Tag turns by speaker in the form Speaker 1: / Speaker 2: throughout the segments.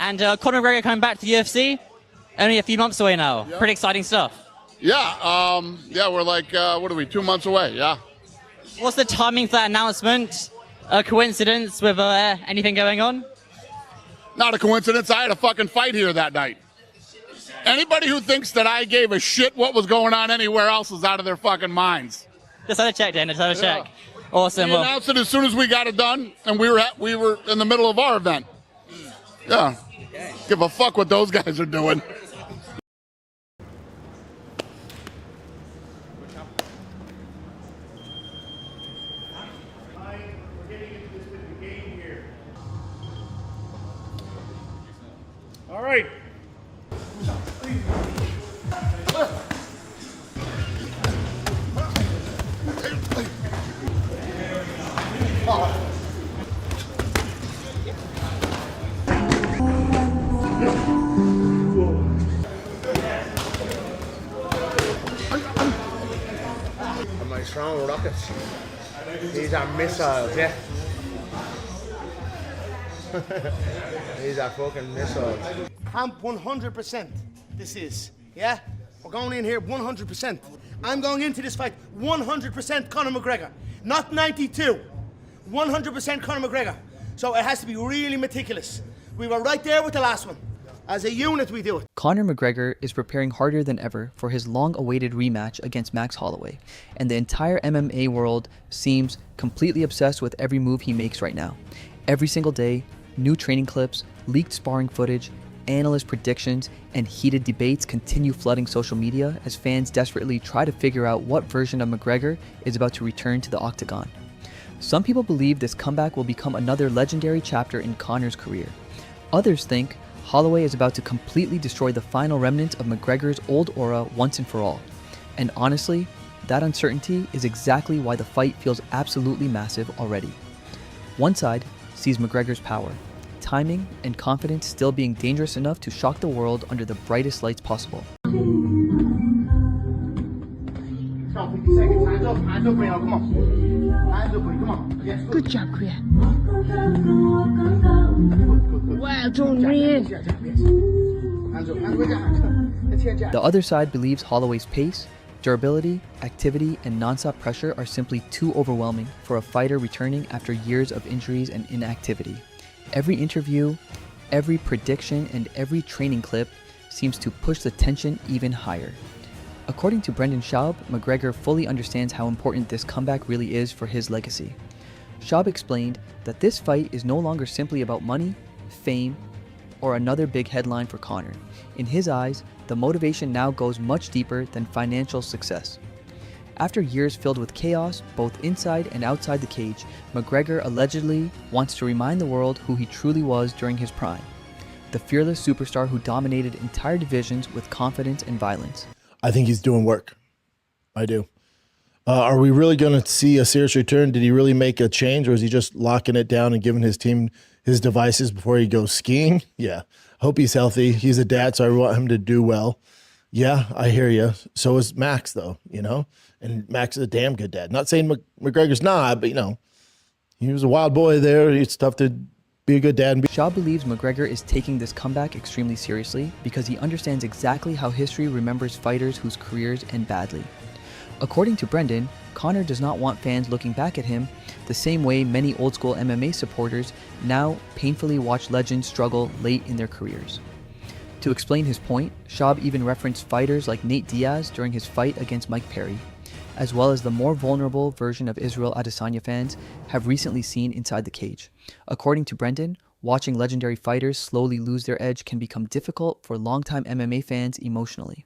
Speaker 1: And Conor McGregor coming back to the UFC, only a few months away now. Yep. Pretty exciting stuff.
Speaker 2: Yeah, we're like, what are we, 2 months away, yeah.
Speaker 1: What's the timing for that announcement? A coincidence with anything going on?
Speaker 2: Not a coincidence, I had a fucking fight here that night. Anybody who thinks that I gave a shit what was going on anywhere else is out of their fucking minds.
Speaker 1: Just had a check, Dan, just had a check. Awesome.
Speaker 2: We announced it as soon as we got it done, and we were in the middle of our event. Yeah. Give a fuck what those guys are doing.
Speaker 3: All right.
Speaker 4: My strong rockets. These are missiles, yeah. These are fucking missiles.
Speaker 5: Camp 100%. This is, yeah? We're going in here 100%. I'm going into this fight 100% Conor McGregor, not 92. 100% Conor McGregor. So it has to be really meticulous. We were right there with the last one. As a unit, we do it.
Speaker 6: Conor McGregor is preparing harder than ever for his long-awaited rematch against Max Holloway, and the entire MMA world seems completely obsessed with every move he makes right now. Every single day, new training clips, leaked sparring footage, analyst predictions, and heated debates continue flooding social media as fans desperately try to figure out what version of McGregor is about to return to the octagon. Some people believe this comeback will become another legendary chapter in Conor's career. Others think Holloway is about to completely destroy the final remnant of McGregor's old aura once and for all. And honestly, that uncertainty is exactly why the fight feels absolutely massive already. One side sees McGregor's power, timing, and confidence still being dangerous enough to shock the world under the brightest lights possible.
Speaker 7: Good job, Korea. Well done, Ryan.
Speaker 6: The other side believes Holloway's pace, durability, activity, and non-stop pressure are simply too overwhelming for a fighter returning after years of injuries and inactivity. Every interview, every prediction, and every training clip seems to push the tension even higher. According to Brendan Schaub, McGregor fully understands how important this comeback really is for his legacy. Schaub explained that this fight is no longer simply about money, fame, or another big headline for Conor. In his eyes, the motivation now goes much deeper than financial success. After years filled with chaos, both inside and outside the cage, McGregor allegedly wants to remind the world who he truly was during his prime. The fearless superstar who dominated entire divisions with confidence and violence.
Speaker 8: I think he's doing work. I do. Are we really going to see a serious return? Did he really make a change, or is he just locking it down and giving his team his devices before he goes skiing? Yeah. Hope he's healthy. He's a dad, so I want him to do well. Yeah, I hear you. So is Max, though, you know? And Max is a damn good dad. Not saying McGregor's not, but, you know, he was a wild boy there. It's tough to be a good dad.
Speaker 6: Schaub believes McGregor is taking this comeback extremely seriously because he understands exactly how history remembers fighters whose careers end badly. According to Brendan, Conor does not want fans looking back at him the same way many old-school MMA supporters now painfully watch legends struggle late in their careers. To explain his point, Schaub even referenced fighters like Nate Diaz during his fight against Mike Perry, as well as the more vulnerable version of Israel Adesanya fans have recently seen inside the cage. According to Brendan, watching legendary fighters slowly lose their edge can become difficult for longtime MMA fans emotionally.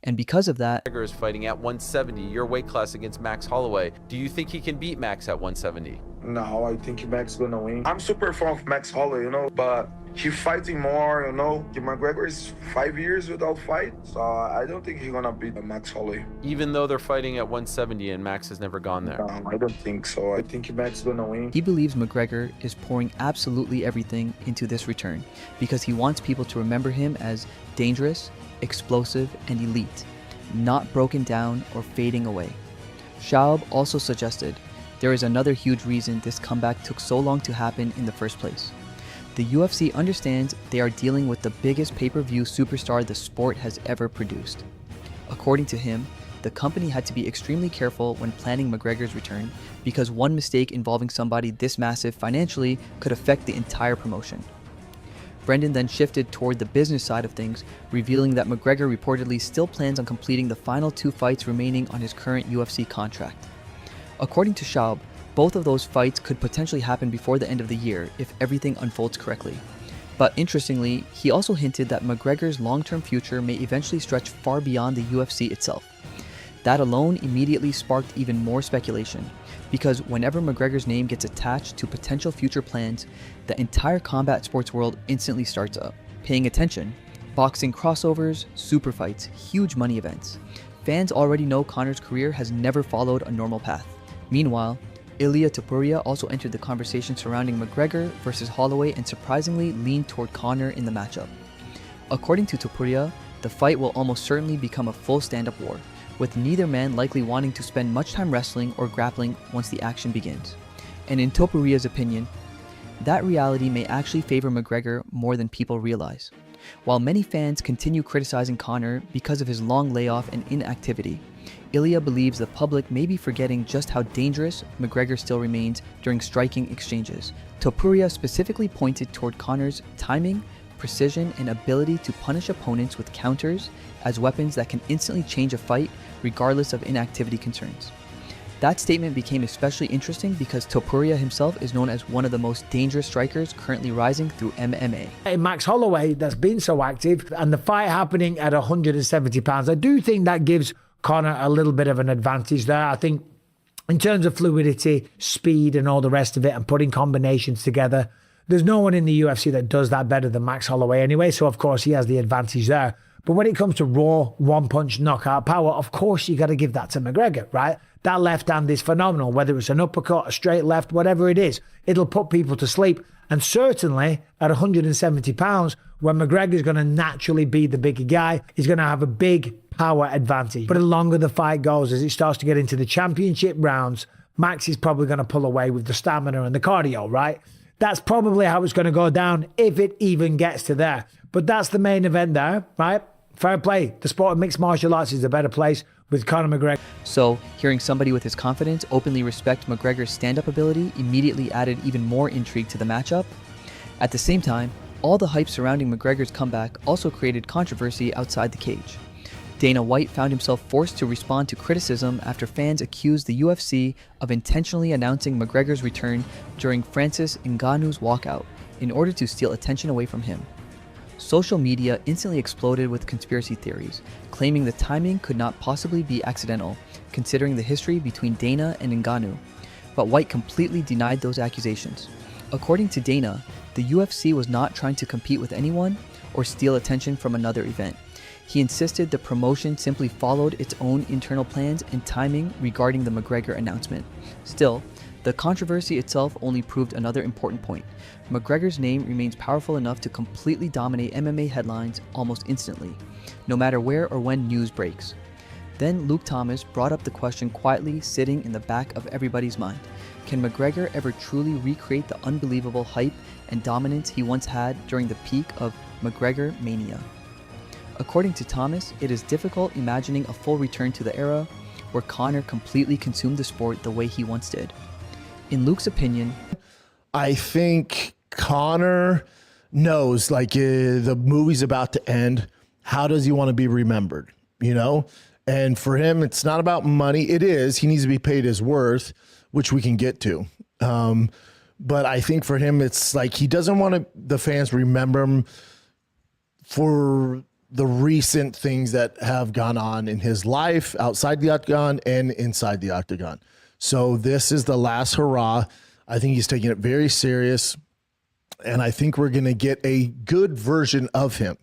Speaker 6: And because of that,
Speaker 9: McGregor is fighting at 170, your weight class, against Max Holloway. Do you think he can beat Max at 170?
Speaker 10: No, I think Max is gonna win. I'm super fan of Max Holloway, you know, but he fighting more, you know. McGregor is 5 years without fight, so I don't think he's gonna beat Max Holloway.
Speaker 9: Even though they're fighting at 170 and Max has never gone there?
Speaker 10: No, I don't think so. I think Max is gonna win.
Speaker 6: He believes McGregor is pouring absolutely everything into this return because he wants people to remember him as dangerous, explosive, and elite, not broken down or fading away. Schaub also suggested there is another huge reason this comeback took so long to happen in the first place. the UFC understands they are dealing with the biggest pay-per-view superstar the sport has ever produced. According to him, the company had to be extremely careful when planning McGregor's return because one mistake involving somebody this massive financially could affect the entire promotion. Brendan then shifted toward the business side of things, revealing that McGregor reportedly still plans on completing the final 2 fights remaining on his current UFC contract. According to Schaub, both of those fights could potentially happen before the end of the year if everything unfolds correctly. But interestingly, he also hinted that McGregor's long-term future may eventually stretch far beyond the UFC itself. That alone immediately sparked even more speculation, because whenever McGregor's name gets attached to potential future plans, the entire combat sports world instantly starts up, paying attention. Boxing crossovers, super fights, huge money events. Fans already know Conor's career has never followed a normal path. Meanwhile, Ilia Topuria also entered the conversation surrounding McGregor versus Holloway and surprisingly leaned toward Conor in the matchup. According to Topuria, the fight will almost certainly become a full stand-up war, with neither man likely wanting to spend much time wrestling or grappling once the action begins. And in Topuria's opinion, that reality may actually favor McGregor more than people realize. While many fans continue criticizing Conor because of his long layoff and inactivity, Ilia believes the public may be forgetting just how dangerous McGregor still remains during striking exchanges. Topuria specifically pointed toward Conor's timing, precision, and ability to punish opponents with counters as weapons that can instantly change a fight regardless of inactivity concerns. That statement became especially interesting because Topuria himself is known as one of the most dangerous strikers currently rising through MMA.
Speaker 11: Max Holloway, that's been so active, and the fight happening at 170 pounds, I do think that gives Conor a little bit of an advantage there. I think in terms of fluidity, speed, and all the rest of it, and putting combinations together, there's no one in the UFC that does that better than Max Holloway anyway, so of course he has the advantage there. But when it comes to raw, one-punch knockout power, of course you got to give that to McGregor, right? That left hand is phenomenal, whether it's an uppercut, a straight left, whatever it is. It'll put people to sleep. And certainly at 170 pounds, when McGregor's going to naturally be the bigger guy, he's going to have a big power advantage. But the longer the fight goes, as it starts to get into the championship rounds, Max is probably going to pull away with the stamina and the cardio, right? That's probably how it's going to go down, if it even gets to there. But that's the main event there, right? Fair play. The sport of mixed martial arts is a better place with Conor McGregor.
Speaker 6: So, hearing somebody with his confidence openly respect McGregor's stand-up ability immediately added even more intrigue to the matchup. At the same time, all the hype surrounding McGregor's comeback also created controversy outside the cage. Dana White found himself forced to respond to criticism after fans accused the UFC of intentionally announcing McGregor's return during Francis Ngannou's walkout in order to steal attention away from him. Social media instantly exploded with conspiracy theories, claiming the timing could not possibly be accidental, considering the history between Dana and Ngannou. But White completely denied those accusations. According to Dana, the UFC was not trying to compete with anyone or steal attention from another event. He insisted the promotion simply followed its own internal plans and timing regarding the McGregor announcement. Still, the controversy itself only proved another important point. McGregor's name remains powerful enough to completely dominate MMA headlines almost instantly, no matter where or when news breaks. Then Luke Thomas brought up the question quietly sitting in the back of everybody's mind. Can McGregor ever truly recreate the unbelievable hype and dominance he once had during the peak of McGregor mania? According to Thomas, it is difficult imagining a full return to the era where Conor completely consumed the sport the way he once did. In Luke's opinion,
Speaker 8: I think Conor knows, like, the movie's about to end. How does he want to be remembered? You know? And for him, it's not about money. It is. He needs to be paid his worth, which we can get to. But I think for him, it's like he doesn't want the fans remember him for the recent things that have gone on in his life outside the octagon and inside the octagon. So this is the last hurrah. I think he's taking it very serious, and I think we're going to get a good version of him.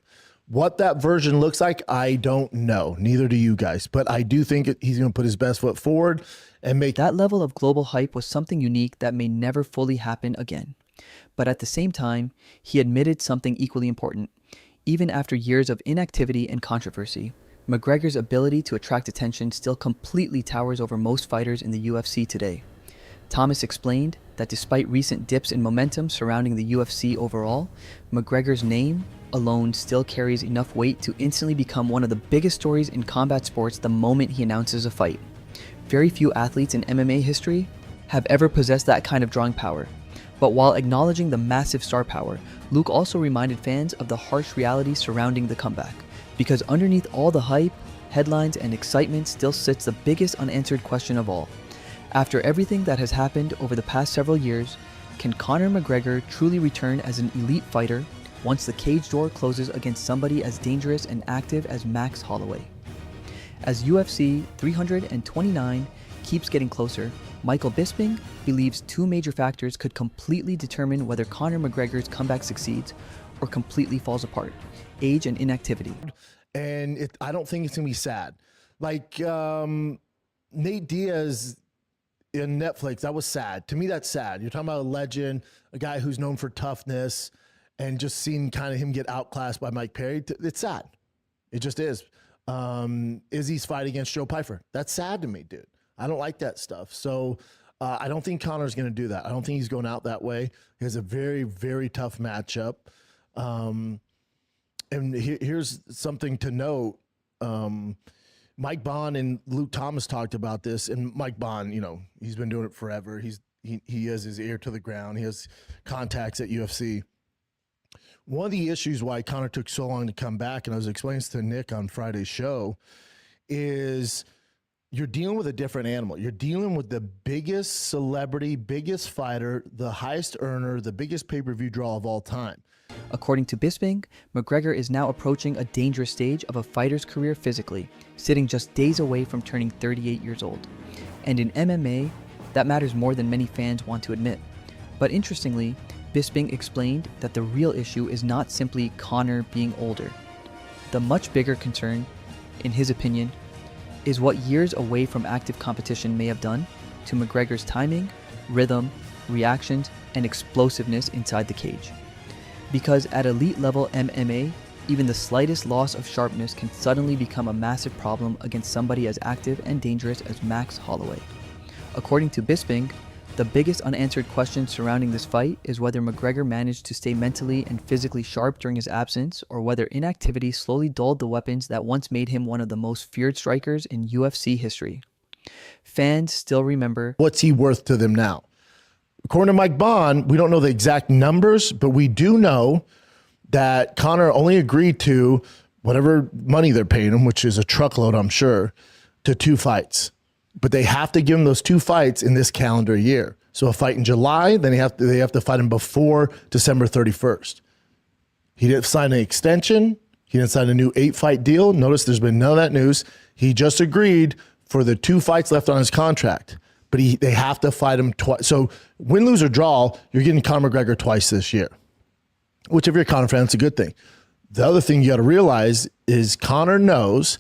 Speaker 8: What that version looks like, I don't know. Neither do you guys. But I do think he's going to put his best foot forward and make...
Speaker 6: That level of global hype was something unique that may never fully happen again. But at the same time, he admitted something equally important. Even after years of inactivity and controversy, McGregor's ability to attract attention still completely towers over most fighters in the UFC today. Thomas explained, that despite recent dips in momentum surrounding the UFC overall, McGregor's name alone still carries enough weight to instantly become one of the biggest stories in combat sports the moment he announces a fight. Very few athletes in MMA history have ever possessed that kind of drawing power. But while acknowledging the massive star power, Luke also reminded fans of the harsh reality surrounding the comeback. Because underneath all the hype, headlines, and excitement still sits the biggest unanswered question of all. After everything that has happened over the past several years, can Conor McGregor truly return as an elite fighter once the cage door closes against somebody as dangerous and active as Max Holloway? As UFC 329 keeps getting closer, Michael Bisping believes two major factors could completely determine whether Conor McGregor's comeback succeeds or completely falls apart: age and inactivity.
Speaker 8: And I don't think it's going to be sad. Like Nate Diaz in Netflix, that was sad. To me, that's sad. You're talking about a legend, a guy who's known for toughness, and just seeing kind of him get outclassed by Mike Perry. It's sad. It just is. Izzy's fight against Joe Pyfer. That's sad to me, dude. I don't like that stuff. So I don't think Conor's going to do that. I don't think he's going out that way. He has a very, very tough matchup. And here's something to note. Mike Bond and Luke Thomas talked about this, and Mike Bond, you know, he's been doing it forever. He has his ear to the ground. He has contacts at UFC. One of the issues why Conor took so long to come back, and I was explaining this to Nick on Friday's show, is you're dealing with a different animal. You're dealing with the biggest celebrity, biggest fighter, the highest earner, the biggest pay-per-view draw of all time.
Speaker 6: According to Bisping, McGregor is now approaching a dangerous stage of a fighter's career physically, sitting just days away from turning 38 years old. And in MMA, that matters more than many fans want to admit. But interestingly, Bisping explained that the real issue is not simply Conor being older. The much bigger concern, in his opinion, is what years away from active competition may have done to McGregor's timing, rhythm, reactions, and explosiveness inside the cage. Because at elite level MMA, even the slightest loss of sharpness can suddenly become a massive problem against somebody as active and dangerous as Max Holloway. According to Bisping, the biggest unanswered question surrounding this fight is whether McGregor managed to stay mentally and physically sharp during his absence, or whether inactivity slowly dulled the weapons that once made him one of the most feared strikers in UFC history. Fans still remember,
Speaker 8: what's he worth to them now? According to Mike Bond, we don't know the exact numbers, but we do know that Conor only agreed to whatever money they're paying him, which is a truckload, I'm sure, to 2 fights. But they have to give him those 2 fights in this calendar year. So a fight in July, then they have to fight him before December 31st. He didn't sign an extension. He didn't sign a new 8-fight deal. Notice there's been none of that news. He just agreed for the 2 fights left on his contract. But they have to fight him twice. So win, lose, or draw, you're getting Conor McGregor twice this year. Which, if you're a Conor fan, it's a good thing. The other thing you got to realize is Conor knows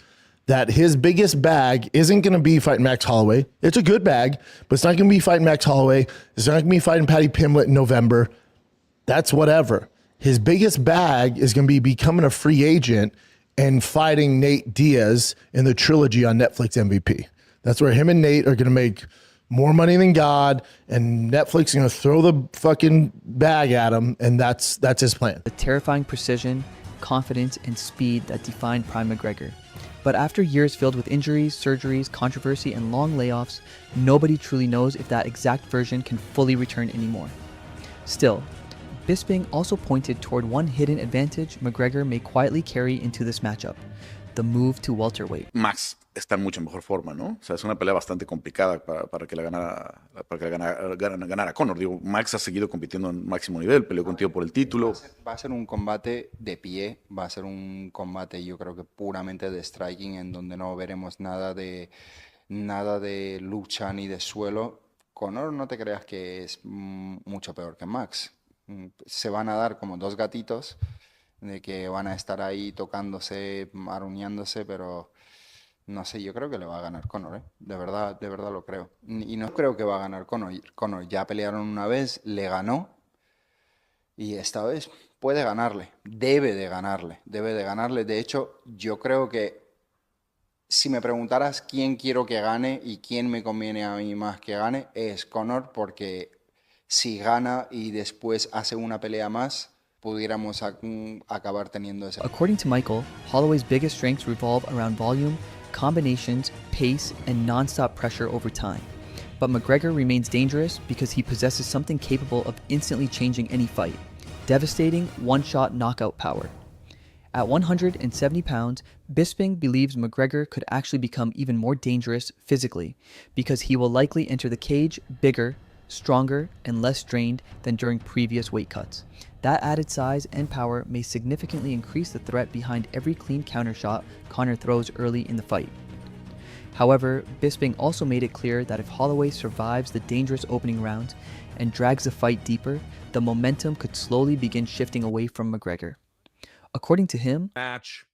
Speaker 8: that his biggest bag isn't going to be fighting Max Holloway. It's a good bag, but it's not going to be fighting Max Holloway. It's not going to be fighting Paddy Pimblett in November. That's whatever. His biggest bag is going to be becoming a free agent and fighting Nate Diaz in the trilogy on Netflix MVP. That's where him and Nate are going to make more money than God, and Netflix is going to throw the fucking bag at him, and that's his plan.
Speaker 6: The terrifying precision, confidence, and speed that defined Prime McGregor. But after years filled with injuries, surgeries, controversy, and long layoffs, nobody truly knows if that exact version can fully return anymore. Still, Bisping also pointed toward one hidden advantage McGregor may quietly carry into this matchup: the move to welterweight.
Speaker 12: Max está en mucha mejor forma, ¿no? O sea, es una pelea bastante complicada para que la ganara Conor. Digo, Max ha seguido compitiendo en máximo nivel, peleó contigo por el título.
Speaker 13: Va a ser un combate de pie, va a ser un combate, yo creo que puramente de striking, en donde no veremos nada de lucha ni de suelo. Conor, no te creas que es mucho peor que Max. Se van a dar como 2 gatitos, de que van a estar ahí tocándose, aruñándose, pero no sé, yo creo que le va a ganar Conor, ¿eh? De verdad lo creo. Y no creo que va a ganar Conor. Conor ya pelearon una vez, le ganó, y esta vez puede ganarle, debe de ganarle. De hecho, yo creo que si me preguntaras quién quiero que gane y quién me conviene a mí más que gane, es Conor, porque si gana y después hace una pelea más, pudiéramos acabar teniendo ese.
Speaker 6: According to Michael, Holloway's biggest strengths revolve around volume, combinations, pace, and non-stop pressure over time. But McGregor remains dangerous because he possesses something capable of instantly changing any fight: devastating one-shot knockout power. At 170 pounds, Bisping believes McGregor could actually become even more dangerous physically because he will likely enter the cage bigger, stronger, and less strained than during previous weight cuts. That added size and power may significantly increase the threat behind every clean counter shot Conor throws early in the fight. However, Bisping also made it clear that if Holloway survives the dangerous opening rounds and drags the fight deeper, the momentum could slowly begin shifting away from McGregor. According to him,
Speaker 3: match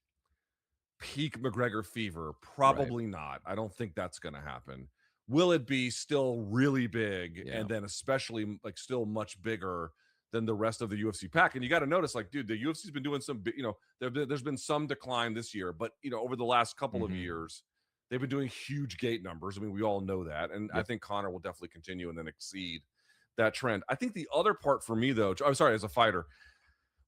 Speaker 3: peak McGregor fever, probably not. I don't think that's going to happen. Will it be still really big, and then especially like still much bigger than the rest of the UFC pack? And you got to notice, like, dude, the UFC's been doing some, there's been some decline this year, but over the last couple of years, they've been doing huge gate numbers. I mean, we all know that, and I think Conor will definitely continue and then exceed that trend. I think the other part for me, though, I'm sorry, as a fighter,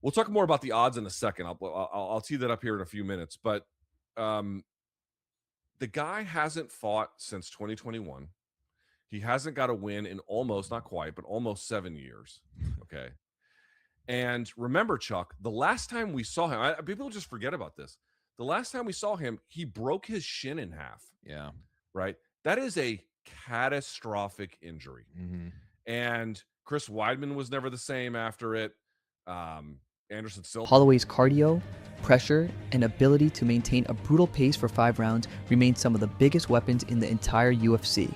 Speaker 3: we'll talk more about the odds in a second. I'll tee that up here in a few minutes, but the guy hasn't fought since 2021. He hasn't got a win in almost, not quite, but almost 7 years. Okay. And remember, Chuck, the last time we saw him, people just forget about this. The last time we saw him, he broke his shin in half.
Speaker 14: Yeah.
Speaker 3: Right. That is a catastrophic injury. And Chris Weidman was never the same after it. Anderson Silva.
Speaker 6: Holloway's cardio, pressure, and ability to maintain a brutal pace for 5 rounds remain some of the biggest weapons in the entire UFC.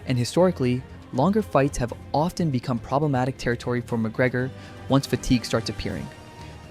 Speaker 6: And historically, longer fights have often become problematic territory for McGregor once fatigue starts appearing.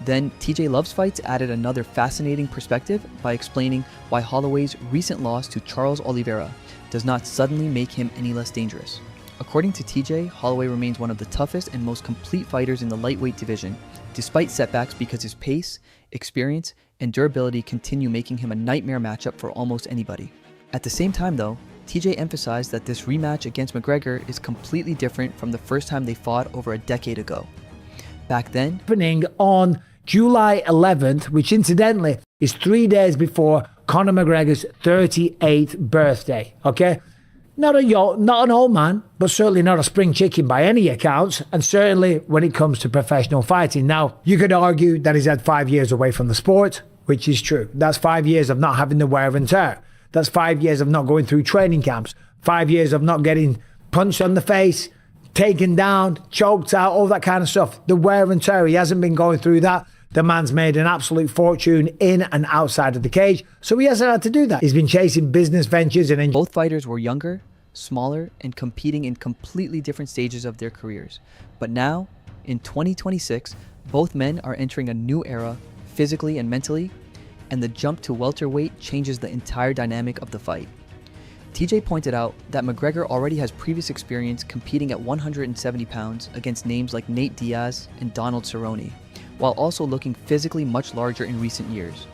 Speaker 6: Then TJ Love's fights added another fascinating perspective by explaining why Holloway's recent loss to Charles Oliveira does not suddenly make him any less dangerous. According to TJ, Holloway remains one of the toughest and most complete fighters in the lightweight division, despite setbacks, because his pace, experience, and durability continue making him a nightmare matchup for almost anybody. At the same time though, TJ emphasized that this rematch against McGregor is completely different from the first time they fought over a decade ago. Back then,
Speaker 11: happening on July 11th, which incidentally is 3 days before Conor McGregor's 38th birthday, okay? Not an old man, but certainly not a spring chicken by any accounts, and certainly when it comes to professional fighting. Now, you could argue that he's had 5 years away from the sport, which is true. That's 5 years of not having the wear and tear. That's 5 years of not going through training camps, 5 years of not getting punched on the face, taken down, choked out, all that kind of stuff. The wear and tear, he hasn't been going through that. The man's made an absolute fortune in and outside of the cage, so he hasn't had to do that. He's been chasing business ventures and
Speaker 6: both fighters were younger, smaller, and competing in completely different stages of their careers. But now, in 2026, both men are entering a new era, physically and mentally, and the jump to welterweight changes the entire dynamic of the fight. TJ pointed out that McGregor already has previous experience competing at 170 pounds against names like Nate Diaz and Donald Cerrone, while also looking physically much larger in recent years.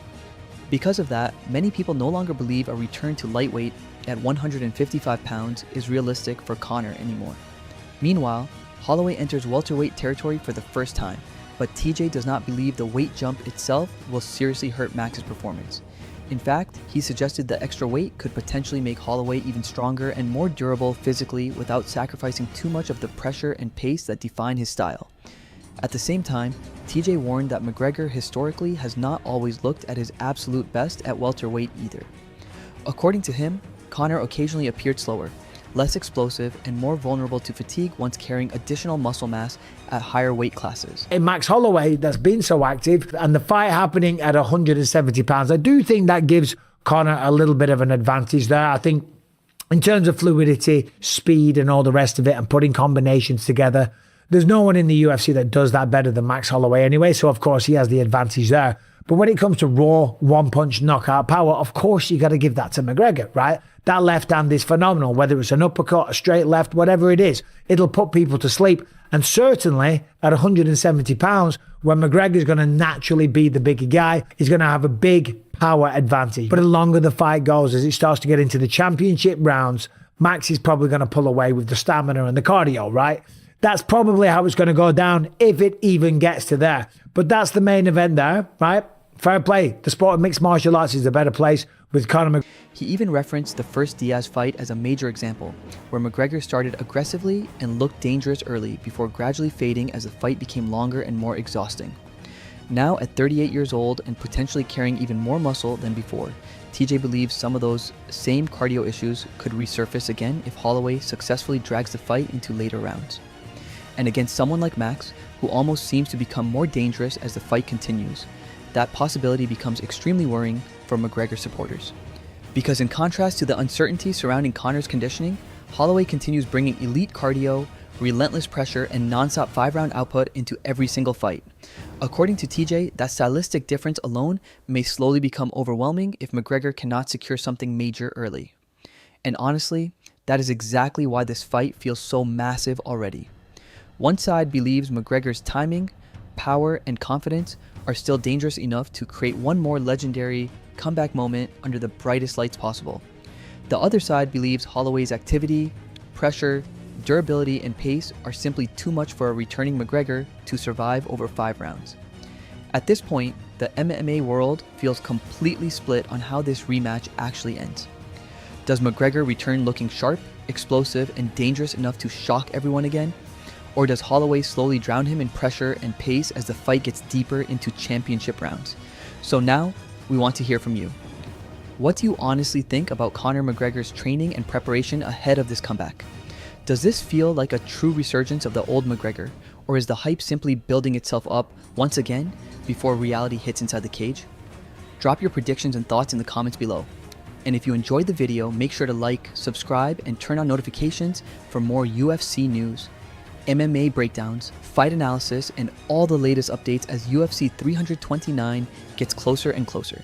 Speaker 6: Because of that, many people no longer believe a return to lightweight at 155 pounds is realistic for Conor anymore. Meanwhile, Holloway enters welterweight territory for the first time, but TJ does not believe the weight jump itself will seriously hurt Max's performance. In fact, he suggested the extra weight could potentially make Holloway even stronger and more durable physically without sacrificing too much of the pressure and pace that define his style. At the same time, TJ warned that McGregor historically has not always looked at his absolute best at welterweight either. According to him, Conor occasionally appeared slower, less explosive, and more vulnerable to fatigue once carrying additional muscle mass at higher weight classes.
Speaker 11: In Max Holloway, that's been so active, and the fight happening at 170 pounds, I do think that gives Conor a little bit of an advantage there. I think in terms of fluidity, speed, and all the rest of it, and putting combinations together, there's no one in the UFC that does that better than Max Holloway anyway, so of course he has the advantage there. But when it comes to raw, one-punch knockout power, of course you got to give that to McGregor, right? That left hand is phenomenal, whether it's an uppercut, a straight left, whatever it is. It'll put people to sleep. And certainly at 170 pounds, when McGregor's going to naturally be the bigger guy, he's going to have a big power advantage. But the longer the fight goes, as it starts to get into the championship rounds, Max is probably going to pull away with the stamina and the cardio, right? That's probably how it's going to go down if it even gets to there. But that's the main event there, right? Fair play. The sport of mixed martial arts is a better place with Conor McGregor.
Speaker 6: He even referenced the first Diaz fight as a major example, where McGregor started aggressively and looked dangerous early before gradually fading as the fight became longer and more exhausting. Now at 38 years old and potentially carrying even more muscle than before, TJ believes some of those same cardio issues could resurface again if Holloway successfully drags the fight into later rounds. And against someone like Max, who almost seems to become more dangerous as the fight continues, that possibility becomes extremely worrying for McGregor supporters. Because in contrast to the uncertainty surrounding Conor's conditioning, Holloway continues bringing elite cardio, relentless pressure, and non-stop 5-round output into every single fight. According to TJ, that stylistic difference alone may slowly become overwhelming if McGregor cannot secure something major early. And honestly, that is exactly why this fight feels so massive already. One side believes McGregor's timing, power, and confidence are still dangerous enough to create one more legendary comeback moment under the brightest lights possible. The other side believes Holloway's activity, pressure, durability, and pace are simply too much for a returning McGregor to survive over 5 rounds. At this point, the MMA world feels completely split on how this rematch actually ends. Does McGregor return looking sharp, explosive, and dangerous enough to shock everyone again? Or does Holloway slowly drown him in pressure and pace as the fight gets deeper into championship rounds? So now, we want to hear from you. What do you honestly think about Conor McGregor's training and preparation ahead of this comeback? Does this feel like a true resurgence of the old McGregor, or is the hype simply building itself up once again before reality hits inside the cage? Drop your predictions and thoughts in the comments below. And if you enjoyed the video, make sure to like, subscribe, and turn on notifications for more UFC news, MMA breakdowns, fight analysis, and all the latest updates as UFC 329 gets closer and closer.